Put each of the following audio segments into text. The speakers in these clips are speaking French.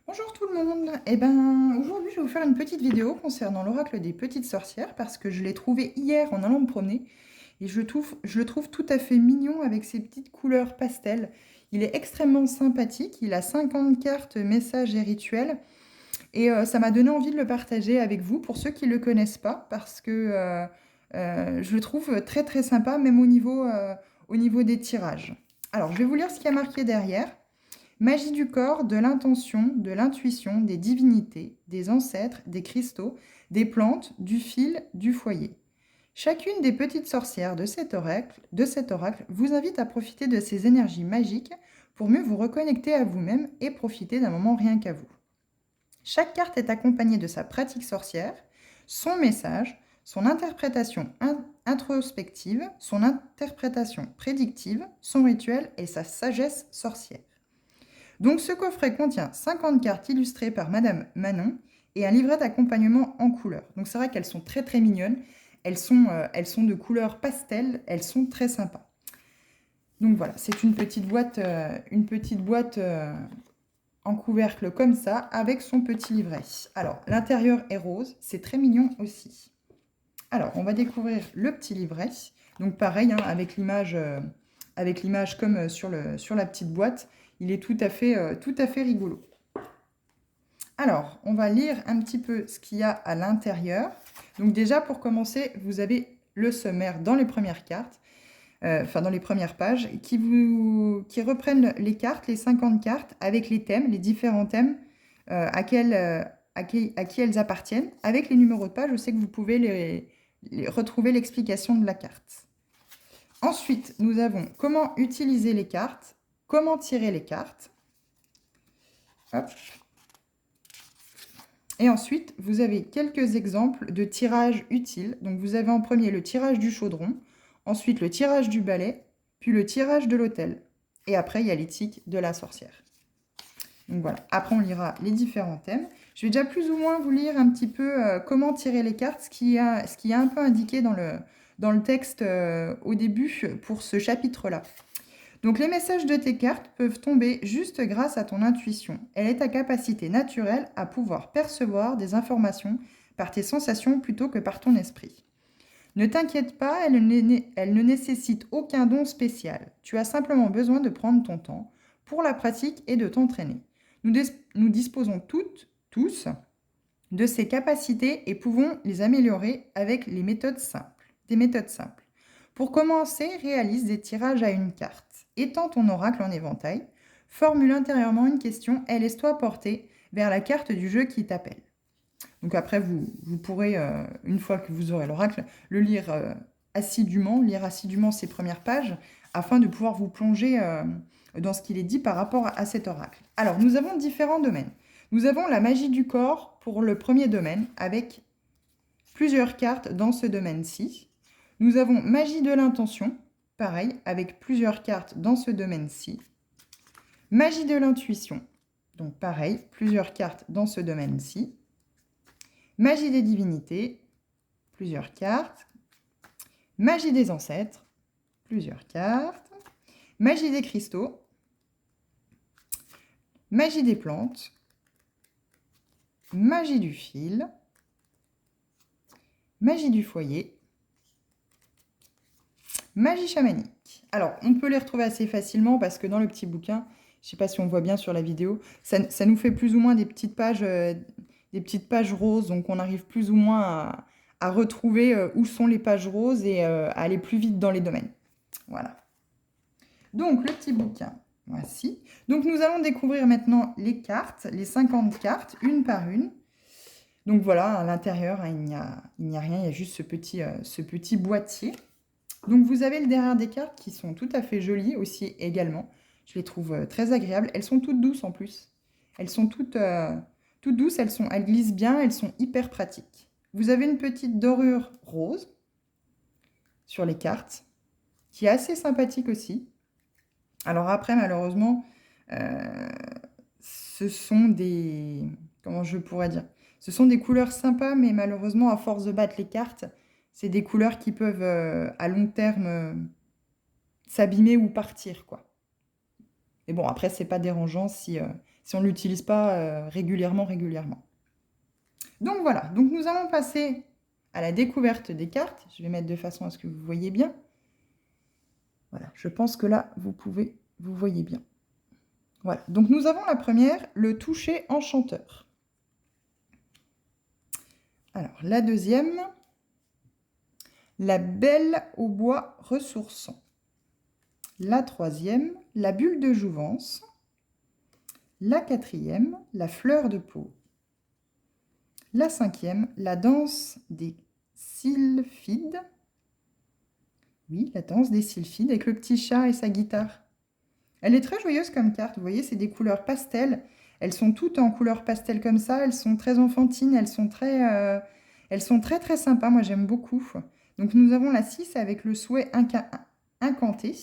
Bonjour tout le monde. Eh ben, aujourd'hui, je vais vous faire une petite vidéo concernant l'oracle des petites sorcières parce que je l'ai trouvé hier en allant me promener et je le trouve tout à fait mignon avec ses petites couleurs pastel. Il est extrêmement sympathique. Il a 50 cartes, messages et rituels et ça m'a donné envie de le partager avec vous pour ceux qui ne le connaissent pas parce que je le trouve très très sympa, même au niveau des tirages. Alors, je vais vous lire ce qu'il y a marqué derrière. Magie du corps, de l'intention, de l'intuition, des divinités, des ancêtres, des cristaux, des plantes, du fil, du foyer. Chacune des petites sorcières de cet oracle vous invite à profiter de ces énergies magiques pour mieux vous reconnecter à vous-même et profiter d'un moment rien qu'à vous. Chaque carte est accompagnée de sa pratique sorcière, son message, son interprétation introspective, son interprétation prédictive, son rituel et sa sagesse sorcière. Donc ce coffret contient 50 cartes illustrées par Madame Manon et un livret d'accompagnement en couleurs. Donc c'est vrai qu'elles sont très très mignonnes. Elles sont de couleur pastel, elles sont très sympas. Donc voilà, c'est une petite boîte en couvercle comme ça, avec son petit livret. Alors, l'intérieur est rose, c'est très mignon aussi. Alors, on va découvrir le petit livret. Donc pareil, hein, avec l'image comme sur la petite boîte, il est tout à fait rigolo. Alors, on va lire un petit peu ce qu'il y a à l'intérieur. Donc déjà, pour commencer, vous avez le sommaire dans les premières cartes, dans les premières pages, qui reprennent les cartes, les 50 cartes, avec les thèmes, les différents thèmes à qui elles appartiennent. Avec les numéros de page, je sais que vous pouvez retrouver l'explication de la carte. Ensuite, nous avons comment utiliser les cartes, comment tirer les cartes. Hop. Et ensuite, vous avez quelques exemples de tirages utiles. Donc, vous avez en premier le tirage du chaudron, ensuite le tirage du balai, puis le tirage de l'autel. Et après, il y a l'éthique de la sorcière. Donc voilà, après on lira les différents thèmes. Je vais déjà plus ou moins vous lire un petit peu comment tirer les cartes, ce qui est un peu indiqué dans le texte au début pour ce chapitre-là. Donc les messages de tes cartes peuvent tomber juste grâce à ton intuition. Elle est ta capacité naturelle à pouvoir percevoir des informations par tes sensations plutôt que par ton esprit. Ne t'inquiète pas, elle ne nécessite aucun don spécial. Tu as simplement besoin de prendre ton temps pour la pratique et de t'entraîner. Nous disposons tous, de ces capacités et pouvons les améliorer avec des méthodes simples. Pour commencer, réalise des tirages à une carte. Étends ton oracle en éventail. Formule intérieurement une question et laisse-toi porter vers la carte du jeu qui t'appelle. Donc après, vous pourrez, une fois que vous aurez l'oracle, le lire lire assidûment ces premières pages, afin de pouvoir vous plonger dans ce qu'il est dit par rapport à cet oracle. Alors, nous avons différents domaines. Nous avons la magie du corps pour le premier domaine, avec plusieurs cartes dans ce domaine-ci. Nous avons magie de l'intention, pareil, avec plusieurs cartes dans ce domaine-ci. Magie de l'intuition, donc pareil, plusieurs cartes dans ce domaine-ci. Magie des divinités, plusieurs cartes. Magie des ancêtres, plusieurs cartes. Magie des cristaux. Magie des plantes. Magie du fil. Magie du foyer. Magie chamanique. Alors, on peut les retrouver assez facilement parce que dans le petit bouquin, je ne sais pas si on voit bien sur la vidéo, ça nous fait plus ou moins des petites pages roses, donc on arrive plus ou moins à retrouver où sont les pages roses et à aller plus vite dans les domaines. Voilà. Donc, le petit bouquin, voici. Donc, nous allons découvrir maintenant les cartes, les 50 cartes, une par une. Donc voilà, à l'intérieur, hein, il n'y a rien, il y a juste ce petit boîtier. Donc vous avez le derrière des cartes qui sont tout à fait jolies aussi également. Je les trouve très agréables. Elles sont toutes douces en plus. Elles sont toutes douces, elles glissent bien, elles sont hyper pratiques. Vous avez une petite dorure rose sur les cartes, qui est assez sympathique aussi. Alors après, malheureusement, ce sont des... Comment je pourrais dire? Ce sont des couleurs sympas, mais malheureusement, à force de battre les cartes, c'est des couleurs qui peuvent, à long terme, s'abîmer ou partir, quoi. Mais bon, après, c'est pas dérangeant si on ne l'utilise pas régulièrement. Donc voilà, donc nous allons passer à la découverte des cartes. Je vais mettre de façon à ce que vous voyez bien. Voilà, je pense que là, vous voyez bien. Voilà, donc nous avons la première, le toucher enchanteur. Alors, la deuxième, la belle au bois ressourçant. La troisième, la bulle de jouvence. La quatrième, la fleur de peau. La cinquième, la danse des sylphides. Oui, la danse des sylphides avec le petit chat et sa guitare. Elle est très joyeuse comme carte, vous voyez, c'est des couleurs pastel. Elles sont toutes en couleurs pastel comme ça, elles sont très enfantines, elles sont très sympas, moi j'aime beaucoup. Donc nous avons la 6 avec le souhait incanté.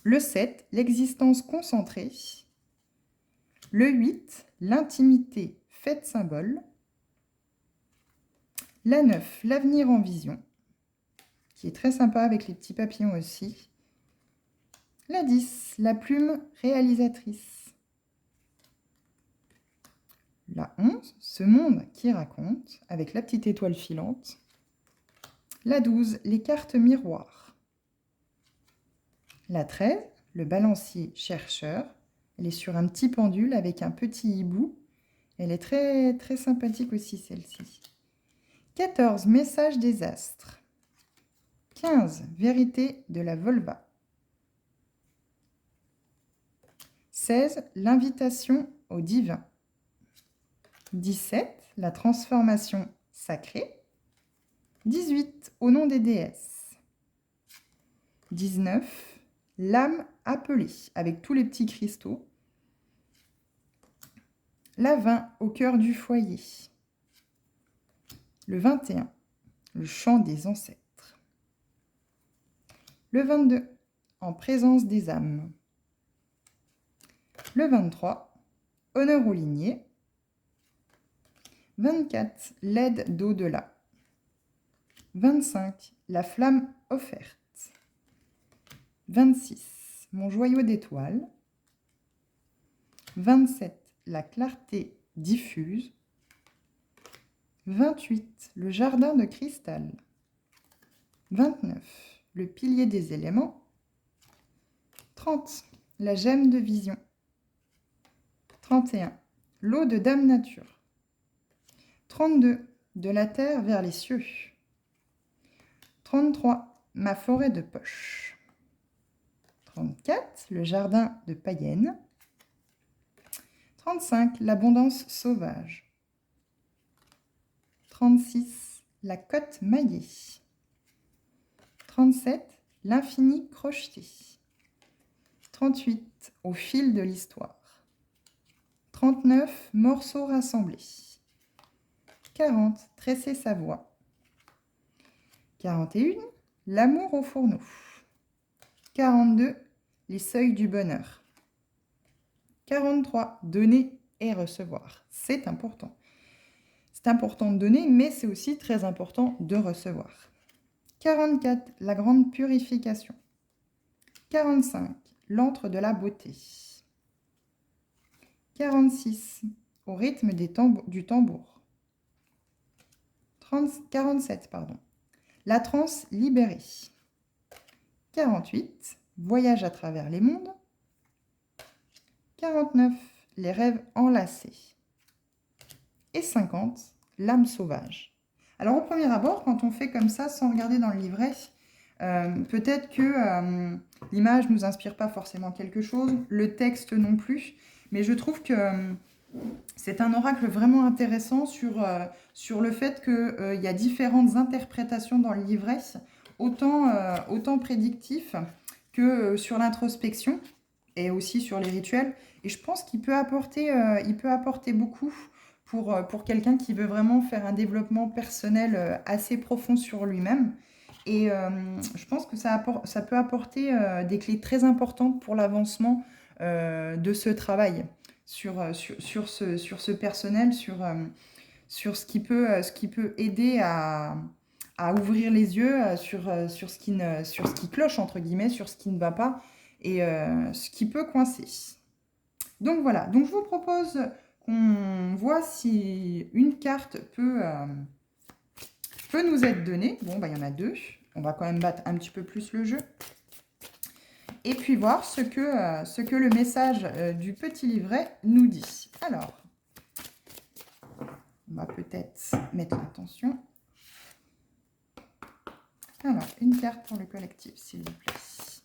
Le 7, l'existence concentrée. Le 8, l'intimité faite symbole. La 9, l'avenir en vision, qui est très sympa avec les petits papillons aussi. La 10, la plume réalisatrice. La 11, ce monde qui raconte, avec la petite étoile filante. La 12, les cartes miroirs. La 13, le balancier chercheur. Elle est sur un petit pendule avec un petit hibou. Elle est très sympathique aussi, celle-ci. 14, message des astres. 15, vérité de la Volva. 16, l'invitation au divin. 17, la transformation sacrée. 18, au nom des déesses. 19, l'âme appelée, avec tous les petits cristaux. La 20, au cœur du foyer. Le 21, le chant des ancêtres. Le 22, en présence des âmes. Le 23, honneur aux lignées. 24, l'aide d'au-delà. 25, la flamme offerte. 26, mon joyau d'étoiles. 27, la clarté diffuse. 28, le jardin de cristal. 29, le pilier des éléments. 30, la gemme de vision. 31, l'eau de Dame Nature. 32, de la terre vers les cieux. 33, ma forêt de poche. 34, le jardin de païenne. 35, l'abondance sauvage. 36, la côte maillée. 37, l'infini crocheté. 38, au fil de l'histoire. 39, morceaux rassemblés. 40, tresser sa voix. 41, l'amour au fourneau. 42, les seuils du bonheur. 43, donner et recevoir. C'est important. C'est important de donner, mais c'est aussi très important de recevoir. 44, la grande purification. 45, l'antre de la beauté. 46, au rythme du tambour. 47, pardon. La transe libérée. 48, voyage à travers les mondes. 49, les rêves enlacés. Et 50, l'âme sauvage. Alors au premier abord, quand on fait comme ça, sans regarder dans le livret, peut-être que l'image ne nous inspire pas forcément quelque chose, le texte non plus, mais je trouve que c'est un oracle vraiment intéressant sur le fait qu'il y a différentes interprétations dans le livret, autant prédictif que sur l'introspection et aussi sur les rituels. Et je pense qu'il peut apporter beaucoup pour quelqu'un qui veut vraiment faire un développement personnel assez profond sur lui-même. Et je pense que ça peut apporter des clés très importantes pour l'avancement de ce travail sur ce personnel, sur ce qui peut aider à ouvrir les yeux sur ce qui cloche, entre guillemets, sur ce qui ne va pas et ce qui peut coincer. Donc voilà, donc je vous propose qu'on voit si une carte peut nous être donnée. Bon, bah, il y en a 2. On va quand même battre un petit peu plus le jeu. Et puis voir ce que le message du petit livret nous dit. Alors, on va peut-être mettre l'intention. Alors, une carte pour le collectif, s'il vous plaît. Est-ce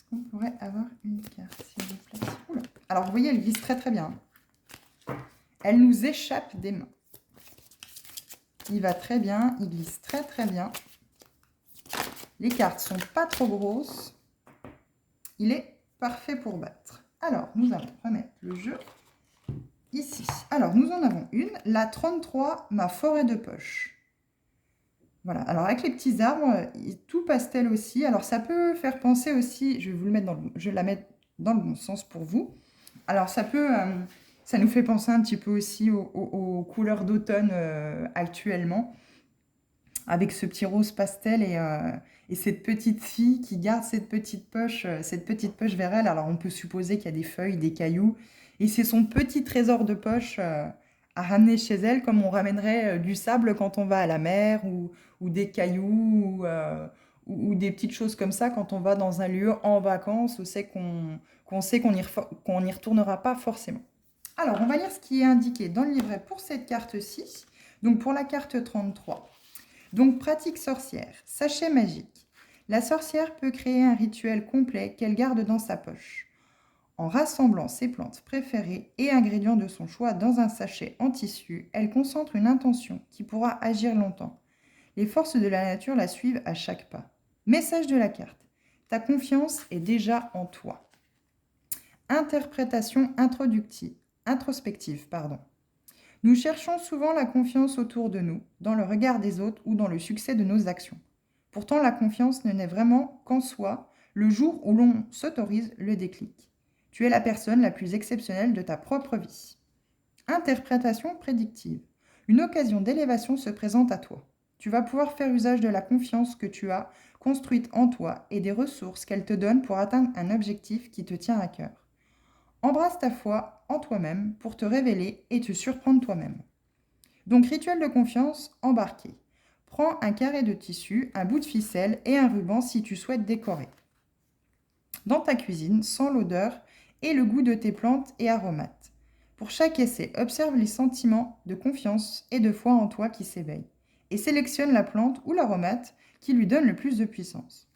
qu'on pourrait avoir une carte, s'il vous plaît? Oula. Alors, vous voyez, elle glisse très très bien. Elle nous échappe des mains. Il va très bien, il glisse très très bien. Les cartes sont pas trop grosses. Il est parfait pour battre. Alors, nous allons remettre le jeu ici. Alors, nous en avons une, la 33, ma forêt de poche. Voilà, alors avec les petits arbres, tout pastel aussi. Alors, ça peut faire penser aussi, je vais vous le mettre je vais la mettre dans le bon sens pour vous. Alors, ça nous fait penser un petit peu aussi aux couleurs d'automne actuellement, avec ce petit rose pastel et cette petite fille qui garde cette petite poche vers elle. Alors, on peut supposer qu'il y a des feuilles, des cailloux, et c'est son petit trésor de poche à ramener chez elle, comme on ramènerait du sable quand on va à la mer, ou des cailloux, ou des petites choses comme ça quand on va dans un lieu en vacances, où c'est qu'on sait qu'on n'y retournera pas forcément. Alors, on va lire ce qui est indiqué dans le livret pour cette carte-ci. Donc, pour la carte 33. Donc, pratique sorcière, sachet magique. La sorcière peut créer un rituel complet qu'elle garde dans sa poche. En rassemblant ses plantes préférées et ingrédients de son choix dans un sachet en tissu, elle concentre une intention qui pourra agir longtemps. Les forces de la nature la suivent à chaque pas. Message de la carte. Ta confiance est déjà en toi. Interprétation introspective. Nous cherchons souvent la confiance autour de nous, dans le regard des autres ou dans le succès de nos actions. Pourtant, la confiance ne naît vraiment qu'en soi, le jour où l'on s'autorise le déclic. Tu es la personne la plus exceptionnelle de ta propre vie. Interprétation prédictive. Une occasion d'élévation se présente à toi. Tu vas pouvoir faire usage de la confiance que tu as construite en toi et des ressources qu'elle te donne pour atteindre un objectif qui te tient à cœur. Embrasse ta foi en toi-même pour te révéler et te surprendre toi-même. Donc, rituel de confiance embarqué. Prends un carré de tissu, un bout de ficelle et un ruban si tu souhaites décorer. Dans ta cuisine, sens l'odeur et le goût de tes plantes et aromates. Pour chaque essai, observe les sentiments de confiance et de foi en toi qui s'éveillent et sélectionne la plante ou l'aromate qui lui donne le plus de puissance.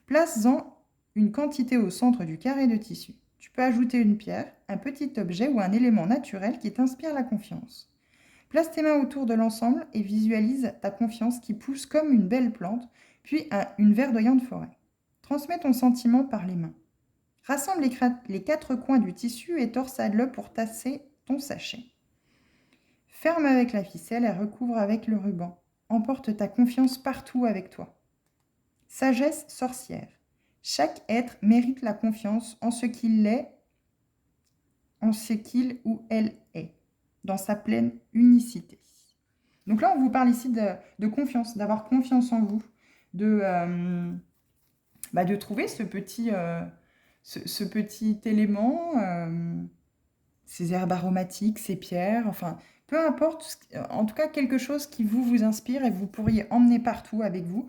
Place-en une quantité au centre du carré de tissu. Tu peux ajouter une pierre, un petit objet ou un élément naturel qui t'inspire la confiance. Place tes mains autour de l'ensemble et visualise ta confiance qui pousse comme une belle plante, puis une verdoyante forêt. Transmets ton sentiment par les mains. Rassemble les 4 coins du tissu et torsade-le pour tasser ton sachet. Ferme avec la ficelle et recouvre avec le ruban. Emporte ta confiance partout avec toi. Sagesse sorcière. Chaque être mérite la confiance en ce qu'il est, en ce qu'il ou elle est, dans sa pleine unicité. Donc là, on vous parle ici de confiance, d'avoir confiance en vous, de trouver ce petit élément, ces herbes aromatiques, ces pierres, enfin, peu importe, en tout cas quelque chose qui vous inspire et vous pourriez emmener partout avec vous,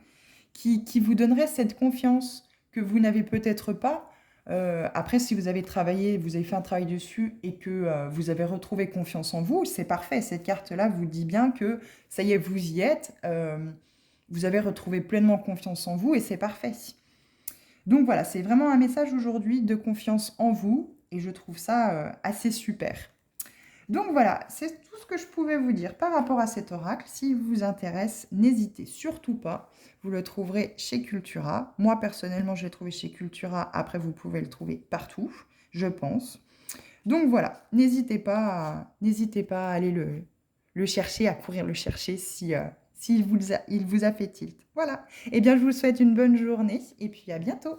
qui vous donnerait cette confiance que vous n'avez peut-être pas. Après, si vous avez travaillé, vous avez fait un travail dessus et que vous avez retrouvé confiance en vous, c'est parfait. Cette carte-là vous dit bien que ça y est, vous y êtes. Vous avez retrouvé pleinement confiance en vous et c'est parfait. Donc voilà, c'est vraiment un message aujourd'hui de confiance en vous et je trouve ça assez super. Donc voilà, c'est tout ce que je pouvais vous dire par rapport à cet oracle. S'il vous intéresse, n'hésitez surtout pas. Vous le trouverez chez Cultura. Moi, personnellement, je l'ai trouvé chez Cultura. Après, vous pouvez le trouver partout, je pense. Donc voilà, n'hésitez pas à aller le chercher, à courir le chercher s'il vous a fait tilt. Voilà. Eh bien, je vous souhaite une bonne journée et puis à bientôt.